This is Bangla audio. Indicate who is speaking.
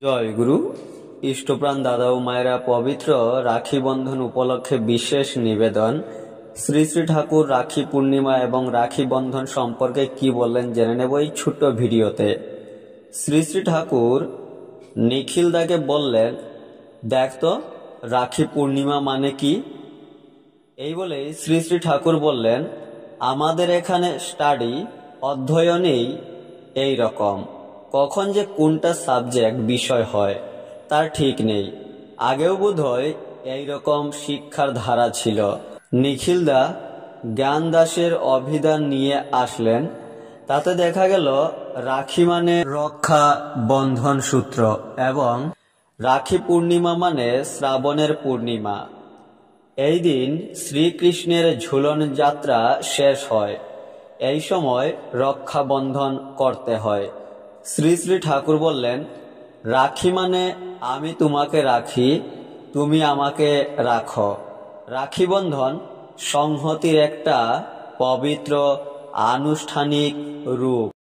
Speaker 1: জয় গুরু। ইষ্টপ্রাণ দাদা ও মায়েরা, পবিত্র রাখি বন্ধন উপলক্ষে বিশেষ নিবেদন। শ্রী শ্রী ঠাকুর রাখি পূর্ণিমা এবং রাখি বন্ধন সম্পর্কে কি বললেন জেনে নেব এই ছোট্ট ভিডিওতে। শ্রী শ্রী ঠাকুর নিখিল দাকে বললেন, দেখ তো রাখি পূর্ণিমা মানে কি। এই বলেই শ্রী শ্রী ঠাকুর বললেন, আমাদের এখানে স্টাডি অধ্যয়নেই এই রকম, কখন যে কোনটা সাবজেক্ট বিষয় হয় তার ঠিক নেই। আগেও বোধহয় এইরকম শিক্ষার ধারা ছিল। নিখিলদা জ্ঞান দাসের অভিধান নিয়ে আসলেন। তাতে দেখা গেল রাখি মানে রক্ষা বন্ধন সূত্র এবং রাখি পূর্ণিমা মানে শ্রাবণের পূর্ণিমা। এই দিন শ্রীকৃষ্ণের ঝুলন যাত্রা শেষ হয়। এই সময় রক্ষাবন্ধন করতে হয়। শ্রী শ্রী ঠাকুর বললেন, রাখি মানে আমি তোমাকে রাখি, তুমি আমাকে রাখো। রাখি বন্ধন সংহতির একটা পবিত্র আনুষ্ঠানিক রূপ।